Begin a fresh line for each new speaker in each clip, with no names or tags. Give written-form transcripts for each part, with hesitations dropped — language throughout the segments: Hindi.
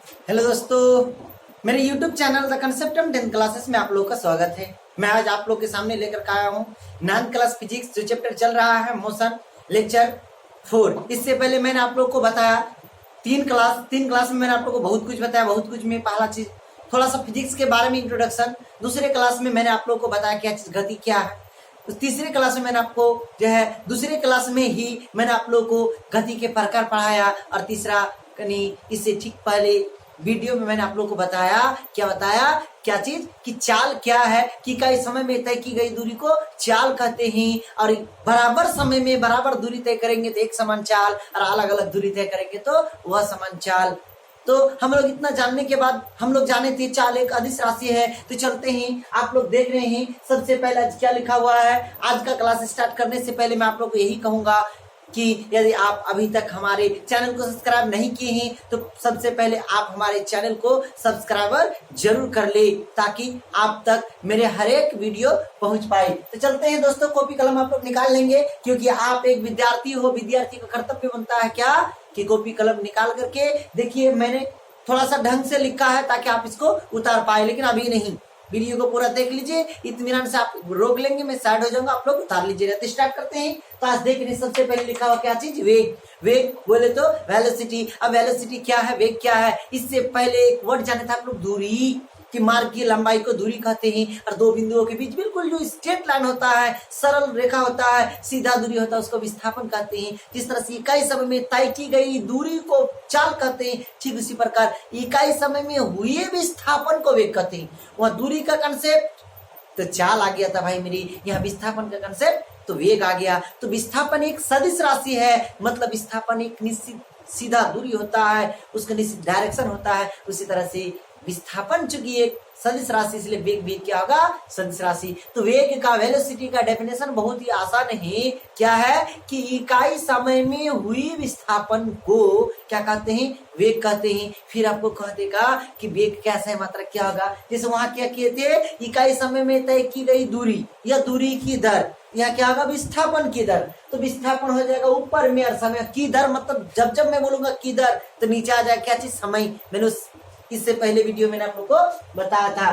हेलो दोस्तों, मेरे YouTube चैनल द कंसेप्टम 10th क्लासेस में आप लोगों का स्वागत है। मैं आज आप लोग के सामने लेकर के आया हूँ 9th क्लास फिजिक्स जो चैप्टर चल रहा है मोशन लेक्चर 4। इससे पहले मैंने आप लोग को बताया तीन क्लास में मैंने आप लोग को बहुत कुछ बताया। बहुत कुछ में पहला चीज थोड़ा सा फिजिक्स के बारे में इंट्रोडक्शन, दूसरे क्लास में मैंने आप लोग को बताया क्या चीज गति क्या है, तीसरे क्लास में मैंने आपको जो है दूसरे क्लास में ही मैंने आप लोग को गति के प्रकार पढ़ाया, और तीसरा इससे ठीक पहले वीडियो में मैंने आप लोग को बताया क्या चीज कि चाल क्या है, कि कई समय में तय की गई दूरी को चाल कहते हैं, और बराबर समय में बराबर दूरी तय करेंगे तो एक समान चाल, और अलग अलग दूरी तय करेंगे तो वह समान चाल। तो हम लोग इतना जानने के बाद हम लोग जाने थे चाल एक अदिश राशि है। तो चलते हैं, आप लोग देख रहे हैं सबसे पहले आज क्या लिखा हुआ है। आज का क्लास स्टार्ट करने से पहले मैं आप लोग को यही कहूंगा कि यदि आप अभी तक हमारे चैनल को सब्सक्राइब नहीं किए हैं तो सबसे पहले आप हमारे चैनल को सब्सक्राइबर जरूर कर ले, ताकि आप तक मेरे हर एक वीडियो पहुंच पाए। तो चलते हैं दोस्तों, कॉपी कलम आप लोग निकाल लेंगे, क्योंकि आप एक विद्यार्थी हो। विद्यार्थी का कर्तव्य बनता है क्या कि कॉपी कलम निकाल करके देखिए। मैंने थोड़ा सा ढंग से लिखा है ताकि आप इसको उतार पाए, लेकिन अभी नहीं। वीडियो को पूरा देख लीजिए, इत्मीनान से आप रोक लेंगे, मैं साइड हो जाऊंगा, आप लोग उतार लीजिएगा। तो स्टार्ट करते हैं। तो आज देख रहे सबसे पहले लिखा हुआ क्या चीज, वेग। वेग बोले तो वेलोसिटी। अब वेलोसिटी क्या है, वेग क्या है, इससे पहले एक वर्ड जाने था आप लोग, दूरी, कि मार्ग की लंबाई को दूरी कहते हैं। और दो बिंदुओं के बीच बिल्कुल जो स्ट्रेट लाइन होता है, सरल रेखा होता है, सीधा दूरी होता है, उसको विस्थापन कहते हैं। जिस तरह से इकाई समय में तय की गई दूरी को चाल कहते हैं, ठीक उसी प्रकार इकाई समय में हुए विस्थापन को वेग कहते हैं। वह दूरी का कंसेप्ट तो चाल आ गया था भाई मेरी, यहाँ विस्थापन का कंसेप्ट तो वेग आ गया। तो विस्थापन एक सदिश राशि है, मतलब विस्थापन एक निश्चित सीधा दूरी होता है, उसका निश्चित डायरेक्शन होता है। उसी तरह से विस्थापन चूंकि एक सदिश राशि, इसलिए वेग भी क्या होगा, सदिश राशि। तो वेग का, वेलोसिटी का डेफिनेशन बहुत ही आसान है। क्या है कि इकाई समय में हुई विस्थापन को क्या कहते हैं, वेग कहते हैं। फिर आपको कह देगा कि वेग कैसा है, मात्रक क्या होगा। जैसे वहां क्या किए थे, इकाई समय में तय की गई दूरी या दूरी की दर, यहाँ क्या होगा, विस्थापन की दर। तो विस्थापन हो जाएगा ऊपर में, और समय की दर मतलब जब जब मैं बोलूंगा की दर तो नीचे आ जाएगा क्या चीज, समय। मैंने इससे पहले वीडियो में आप लोग को बताया था।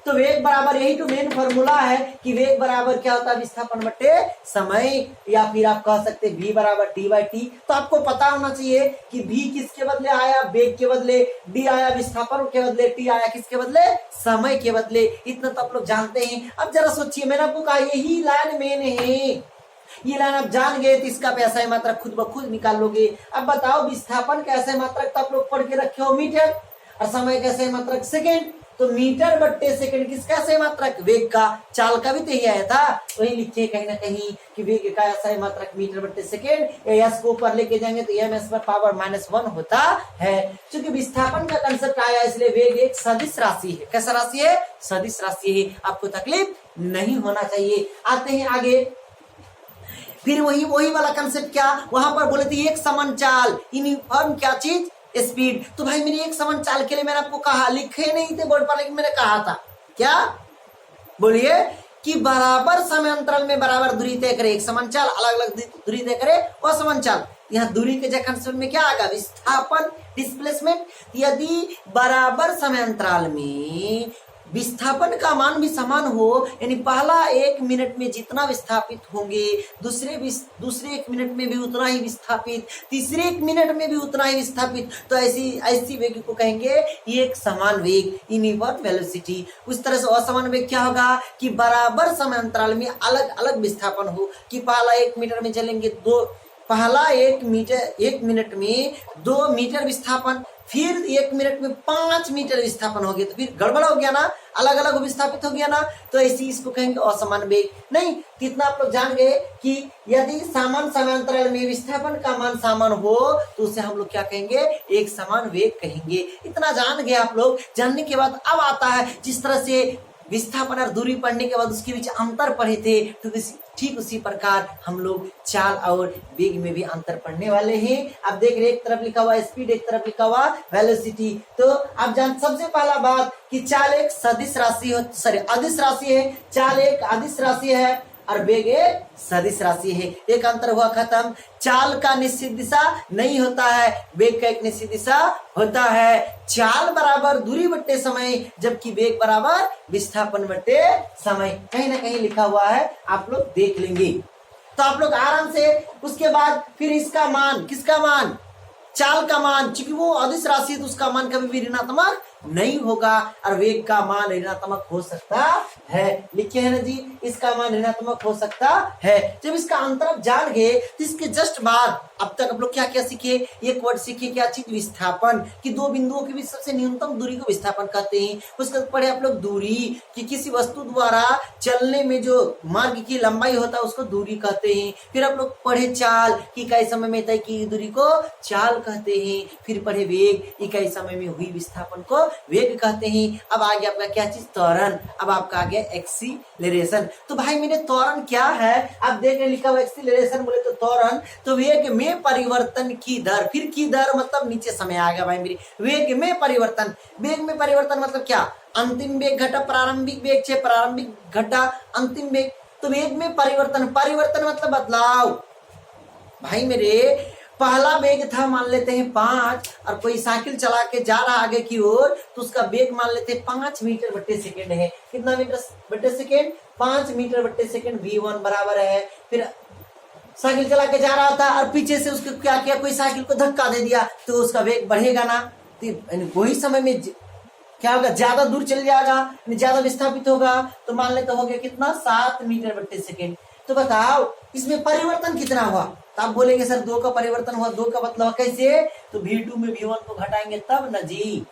तो वेग बराबर, यही तो मेन फॉर्मूला है कि वेग बराबर क्या होता है, विस्थापन बटे समय, या फिर आप कह सकते हैं v बराबर d/t। तो आपको पता होना चाहिए कि v किसके बदले आया, वेग के बदले, d आया विस्थापन के बदले, t आया किसके बदले, समय के बदले। इतना तो आप लोग जानते हैं। अब जरा सोचिए, मैंने आपको कहा यही लाइन मेन है, ये लाइन आप जान गए तो इसका ऐसा मात्रक खुद ब खुद निकाल लोगे। अब बताओ, विस्थापन कैसे मात्रक तो आप लोग पढ़ के रखे हो मीटर, और समय कैसे मात्रक सेकंड। तो मीटर बट्टे सेकंड किसका सही मात्रक, वेग का। चाल का भी तो यही आया था, वही लिखे कहीं ना कहीं कि वेग का सही मात्रक मीटर बट्टे सेकंड। एस को ऊपर लेके जाएंगे तो एम एस पर पावर -1 होता है। क्योंकि विस्थापन का कंसेप्ट आया, इसलिए वेग एक सदिश राशि है। कैसा राशि है, सदिश राशि है। आपको तकलीफ नहीं होना चाहिए। आते हैं आगे। फिर वही वाला कंसेप्ट क्या, वहां पर बोले थे एक समान चाल, यूनिफॉर्म क्या चीज, स्पीड। तो भाई मेरी एक समान चाल के लिए मैंने आपको कहा, लिखे नहीं थे बोर्ड पर, लेकिन मैंने कहा था क्या, बोलिए, कि बराबर समय अंतराल में बराबर दूरी तय करे। एक समान चाल अलग अलग दूरी तय करे, और समान चाल। यहाँ दूरी के जगह कंसेप्ट में क्या आएगा, विस्थापन, डिस्प्लेसमेंट। यदि बराबर समय अंतराल में विस्थापन का मान भी समान हो, यानी पहला 1 मिनट में जितना विस्थापित होंगे, दूसरे 1 मिनट में भी उतना ही विस्थापित, तीसरे 1 मिनट में भी उतना ही विस्थापित, तो ऐसी वेग को कहेंगे एक समान वेग, यूनिफॉर्म वेलोसिटी। उस तरह से असमान वेग क्या होगा कि बराबर समय अंतराल में अलग अलग विस्थापन हो, कि पहला 1 मीटर में चलेंगे पहला 1 मिनट में 2 मीटर विस्थापन, फिर 1 मिनट में 5 मीटर विस्थापन हो गया, तो फिर गड़बड़ हो गया ना, अलग अलग विस्थापित हो गया ना। तो ऐसी इसको कहेंगे असमान वेग। नहीं, कितना आप लोग जान गए कि यदि समान समय अंतराल में विस्थापन का मान समान हो तो उसे हम लोग क्या कहेंगे, एक समान वेग कहेंगे। इतना जान गए आप लोग। जानने के बाद अब आता है, जिस तरह से विस्थापन और दूरी पढ़ने के बाद उसके बीच अंतर पढ़े थे, तो ठीक उसी प्रकार हम लोग चाल और वेग में भी अंतर पढ़ने वाले हैं। अब देख रहे, एक तरफ लिखा हुआ स्पीड, एक तरफ लिखा हुआ वेलोसिटी। तो आप जान सबसे पहला बात कि चाल एक सदिश राशि हो, सॉरी अदिश राशि है। चाल एक अदिश राशि है, और वेग एक सदिश राशि है। एक अंतर हुआ खत्म। चाल का निश्चित दिशा नहीं होता है, वेग का एक निश्चित दिशा होता है। चाल बराबर दूरी बट्टे समय, जबकि वेग बराबर विस्थापन बट्टे समय। कहीं ना कहीं लिखा हुआ है, आप लोग देख लेंगे तो आप लोग आराम से। उसके बाद फिर इसका मान, किसका मान? चाल का मान, चूंकि वो अदिश राशि है तो उसका मान कभी भी ऋणात्मक नहीं होगा और वेग का मान ऋणात्मक हो सकता है। लिखे है ना जी, इसका मान ऋणात्मक हो सकता है। जब इसका अंतर आप जान गए तो इसके जस्ट बाद अब तक आप लोग क्या क्या सीखे? एक वर्ड सीखे, क्या चीज? विस्थापन, कि दो बिंदुओं के बीच सबसे न्यूनतम दूरी को विस्थापन कहते हैं। उसके बाद पढ़े आप लोग दूरी, कि किसी वस्तु द्वारा चलने में जो मार्ग की लंबाई होता है उसको दूरी कहते हैं। फिर आप लोग पढ़े चाल, कि इकाई समय में तय की दूरी को चाल कहते हैं। फिर पढ़े वेग, इकाई समय में हुई विस्थापन को वेग कहते हैं। अब आ गया आपका क्या चीज? त्वरण। अब आपका आ गया एक्सीलरेशन। तो भाई मेरे त्वरण क्या है? आप देख रहे लिखा हुआ एक्सीलरेशन, बोले तो त्वरण तो वेग में परिवर्तन की दर। फिर की दर मतलब नीचे समय आ गया भाई मेरी। वेग में परिवर्तन, वेग में परिवर्तन मतलब क्या? अंतिम वेग घटा प्रारंभिक वेग से, प्रारंभिक घटा अंतिम वेग। तो वेग में परिवर्तन, परिवर्तन मतलब बदलाव। भाई मेरे पहला वेग था मान लेते हैं 5 और कोई साइकिल चला के जा रहा आगे की ओर, तो उसका वेग मान लेते हैं 5 मीटर बट्टे सेकेंड है। कितना मीटर बट्टे सेकेंड? 5 मीटर बट्टे सेकेंड v1 बराबर है। फिर साइकिल चला के जा रहा था और पीछे से उसको क्या किया? कोई साइकिल को धक्का दे दिया, तो उसका वेग बढ़ेगा ना। तो वही समय में क्या होगा? ज्यादा दूर चल जाएगा, ज्यादा विस्थापित होगा। तो मान लेते हो गया कितना? 7 मीटर बट्टे सेकेंड। तो बताओ इसमें परिवर्तन कितना हुआ? तो आप बोलेंगे सर 2 का परिवर्तन हुआ। 2 का मतलब कैसे? तो v2 में v1 को घटाएंगे तब न जी।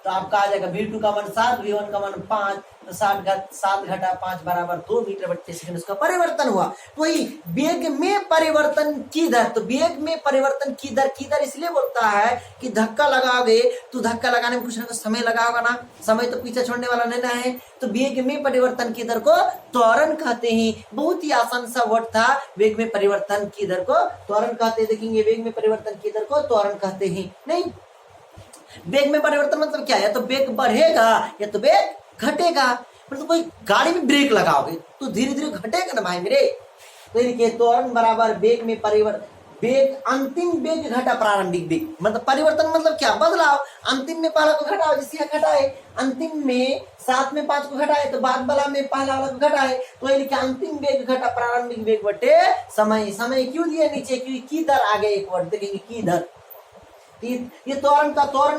तो आपका आ जाएगा v2 का मान 7, v1 का मान 5, तो 7 घटा 5 बराबर 2 मीटर बट्टे सेकंड उसका परिवर्तन हुआ। तो वही वेग में परिवर्तन की दर। तो वेग में परिवर्तन की दर इसलिए बोलता है कि धक्का लगाओगे तो धक्का लगाने में कुछ ना कुछ समय लगा होगा ना, समय तो पीछे छोड़ने वाला नहीं ना है। तो वेग में परिवर्तन की दर को त्वरण कहते हैं। बहुत ही आसान सा वर्ड था, वेग में परिवर्तन की दर को त्वरण कहते हैं। देखेंगे वेग में परिवर्तन की दर को त्वरण कहते हैं। नहीं, वेग में परिवर्तन मतलब क्या है? या तो वेग बढ़ेगा या तो वेग घटेगा। तो कोई गाड़ी में ब्रेक लगाओगे तो धीरे धीरे घटेगा ना भाई मेरे। तो देखिए त्वरण बराबर वेग में परिवर्तन, वेग अंतिम वेग घटा प्रारंभिक वेग। मतलब परिवर्तन मतलब क्या? बदलाव। अंतिम में पहला को घटाओ, जैसे घटाए अंतिम में 7 में 5 को घटाए तो बाद वाला में पहला वाला को घटाए। तो ये लिखा अंतिम वेग घटा प्रारंभिक वेग बटे समय। समय क्यों दिया नीचे? क्योंकि की दर आगे एक वर्ड देखेंगे की दर। ये त्वरण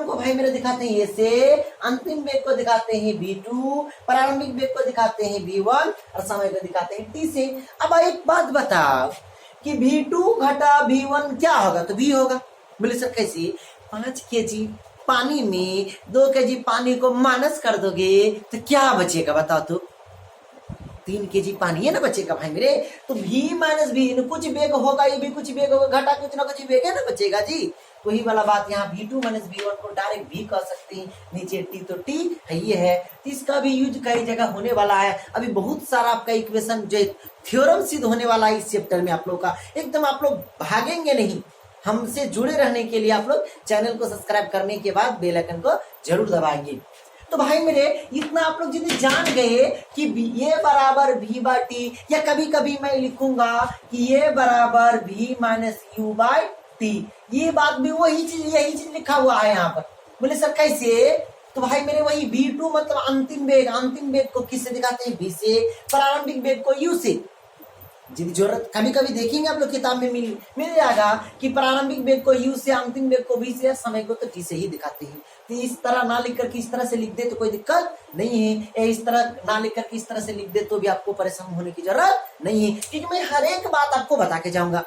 को भाई मेरे दिखाते हैं ऐसे, अंतिम वेग को दिखाते हैं v2, प्रारंभिक वेग को दिखाते हैं v1 और समय को दिखाते हैं t से। अब एक बात बताओ कि v2 घटा v1 क्या होगा? तो v होगा। बोले सर कैसे? 5 kg पानी में 2 kg पानी को माइनस कर दोगे तो क्या बचेगा बताओ? तो 3 kg पानी है ना बचेगा भाई मेरे। तो v माइनस v, कुछ वेग होगा, ये भी कुछ वेग होगा, घटा कुछ ना कुछ वेग है ना बचेगा जी। वही वाला बात यहाँ v2 माइनस v1 को डायरेक्ट v कह सकते हैं, नीचे t तो t है ये है। तो इसका भी यूज कई जगह होने वाला है। अभी बहुत सारा आपका इक्वेशन जो थ्योरम सिद्ध होने वाला है इस चैप्टर में आप लोग का। एकदम आप लोग भागेंगे नहीं। हमसे जुड़े रहने के लिए आप लोग चैनल को सब्सक्राइब करने के बाद बेल आइकन को जरूर दबाएंगे। तो भाई मेरे इतना आप लोग यदि जान गए कि ये बराबर v बाय टी, या कभी कभी मैं लिखूंगा कि ये बराबर v minus u by t, ये बात भी वही चीज, यही चीज लिखा हुआ है यहाँ पर। बोले सर कैसे? तो भाई मेरे वही v2 मतलब अंतिम वेग को किससे दिखाते हैं? v से, प्रारंभिक वेग को u से। जितनी जरूरत कभी कभी देखेंगे आप लोग किताब में मिल जाएगा कि प्रारंभिक वेग को u से, अंतिम वेग को v से, समय को तो t से ही दिखाते हैं। तो इस तरह ना लिख करके इस तरह से लिख दे तो कोई दिक्कत नहीं है, इस तरह ना लिख करके इस तरह से लिख दे तो भी आपको परेशान होने की जरूरत नहीं है, क्योंकि मैं हर एक बात आपको बता के जाऊंगा।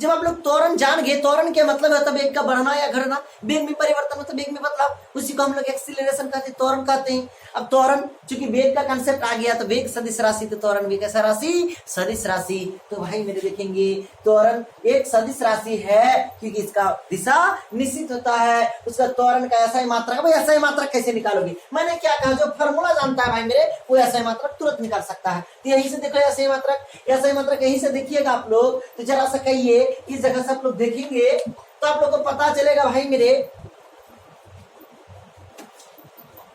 जब आप लोग त्वरण जान गए, त्वरण के मतलब होता है वेग का बढ़ना या घटना, वेग में परिवर्तन मतलब वेग में बदलाव, उसी को हम लोग एक्सीलरेशन कहते हैं, त्वरण कहते हैं। अब त्वरण चूंकि वेग का कंसेप्ट आ गया तो वेग सदिश राशि, तो त्वरण भी कैसा राशि? सदिश राशि। तो भाई मेरे देखेंगे त्वरण एक सदिश राशि है क्योंकि इसका दिशा निश्चित होता है। उसका त्वरण का ऐसा ही मात्रक। भाई ऐसा ही मात्रक कैसे निकालोगे? मैंने क्या कहा, जो फॉर्मूला जानता है भाई मेरे वो ऐसा ही मात्रक तुरंत निकाल सकता है। तो यहीं से देखो ऐसा ही मात्रक यहीं से देखिएगा आप लोग। तो जरा सा कहिए इस जगह से आप लोग देखेंगे तो आप लोग को पता चलेगा भाई मेरे,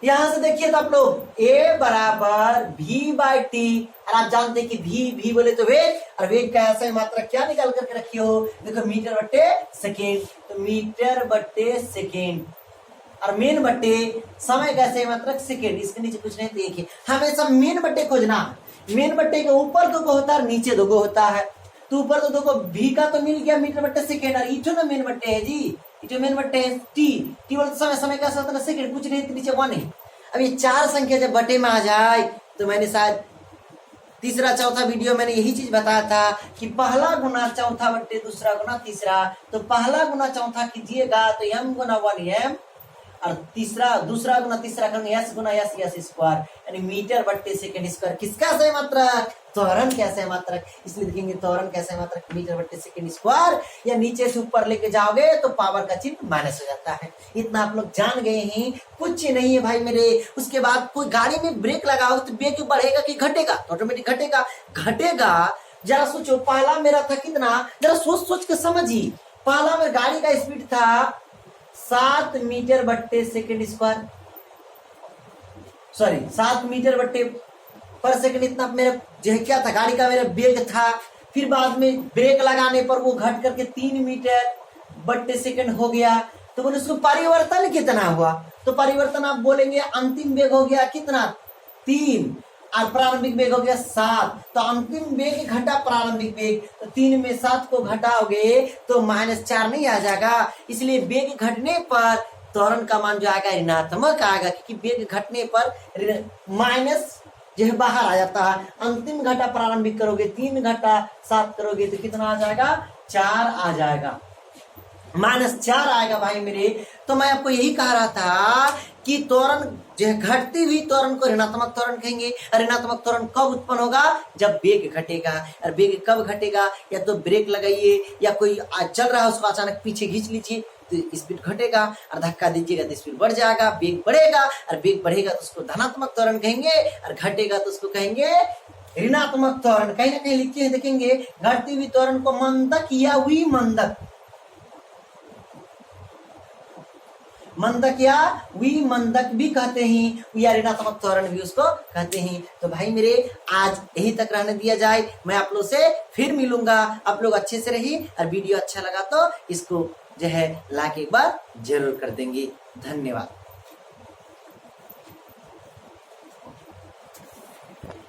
यहां से देखिए तो आप लोग A बराबर V/T, और आप जानते हैं कि V बोले तो वेग, और वेग का ऐसा मात्रा क्या निकाल करके रखी हो, देखो मीटर बट्टे सेकेंड, तो मीटर बट्टे सेकेंड, और मेन बट्टे समय का ऐसे मात्रक सेकेंड, इसके नीचे कुछ नहीं। देखिए हमेशा मेन बट्टे खोजना, मेन बट्टे के ऊपर 2 होता है, नीचे 2 होता है, तो ऊपर तो 2 V का तो मिल गया मीटर बट्टे सेकेंड, और इठो ना मेन बट्टे है जी, इठो मेन बट्टे है टी बोलते समय, समय का साथ सेकेंड, कुछ नहीं नीचे 1 है। अब ये 4 संख्या जब बटे में आ जाए, तो मैंने शायद तीसरा चौथा वीडियो मैंने यही चीज बताया था कि पहला गुना चौथा बट्टे दूसरा गुना तीसरा, तो पहला गुना चौथा कीजिएगा तो m गुना 1m, और दूसरा गुना तीसरा करेंगे s गुना s स्क्वायर, यानी मीटर बट्टे सेकेंड स्क्वायर। किसका सही मात्रक, त्वरण का सही मात्रक, इसलिए देखेंगे त्वरण का सही मात्रक मीटर बट्टे सेकेंड स्क्वायर, या नीचे से ऊपर लेके जाओगे तो पावर का चिन्ह माइनस हो जाता है। इतना आप लोग जान गए हैं, कुछ नहीं है भाई मेरे। उसके बाद कोई गाड़ी में ब्रेक लगाओ तो ब्रेक बढ़ेगा कि घटेगा, तो ऑटोमेटिक घटेगा। जरा सोचो, पहला मेरा था कितना, जरा सोच के समझिए, पहला मेरा गाड़ी का स्पीड था 7 मीटर बट्टे सेकेंड स्क्वायर, सॉरी 7 मीटर बट्टे पर सेकंड, इतना मेरा जो क्या था गाड़ी का मेरा वेग था। फिर बाद में ब्रेक लगाने पर वो घट करके 3 मीटर बट्टे सेकंड हो गया, तो बोले उसको परिवर्तन कितना हुआ, तो परिवर्तन आप बोलेंगे अंतिम वेग हो गया कितना 3, और प्रारंभिक वेग हो गया 7, तो अंतिम वेग घटा प्रारंभिक वेग, तो 3 में 7 को घटाओगे तो -4 नहीं आ जाएगा, इसलिए वेग घटने पर त्वरण का मान जो आएगा ऋणात्मक आएगा, क्योंकि वेग घटने पर माइनस जो है बाहर आ जाता है। अंतिम घटा प्रारंभिक करोगे 3 घटा 7 करोगे तो कितना आ जाएगा 4 आ जाएगा, -4 आएगा भाई मेरे। तो मैं आपको यही कह रहा था कि त्वरण जो है घटती हुई त्वरण को ऋणात्मक त्वरण कहेंगे। ऋणात्मक त्वरण कब उत्पन्न होगा, जब वेग घटेगा। और वेग कब घटेगा, या तो ब्रेक लगाइए, या कोई चल रहा है उसको अचानक पीछे खींच लीजिए तो स्पीड घटेगा, और धक्का दीजिएगा तो स्पीड बढ़ जाएगा, वेग बढ़ेगा, और वेग बढ़ेगा तो उसको धनात्मक त्वरण कहेंगे, और घटेगा तो उसको कहेंगे ऋणात्मक त्वरण। कहीं ना कहीं लिखे हैं देखेंगे, घटती हुई त्वरण को मंदक या मंदक या विमंदक भी कहते हैं, या ऋणात्मक त्वरण भी उसको कहते हैं। तो भाई मेरे आज यही तक रहने दिया जाए, मैं आप लोग से फिर मिलूंगा। आप लोग अच्छे से रहिए, और वीडियो अच्छा लगा तो इसको जो है लाइक एक बार जरूर कर देंगे। धन्यवाद।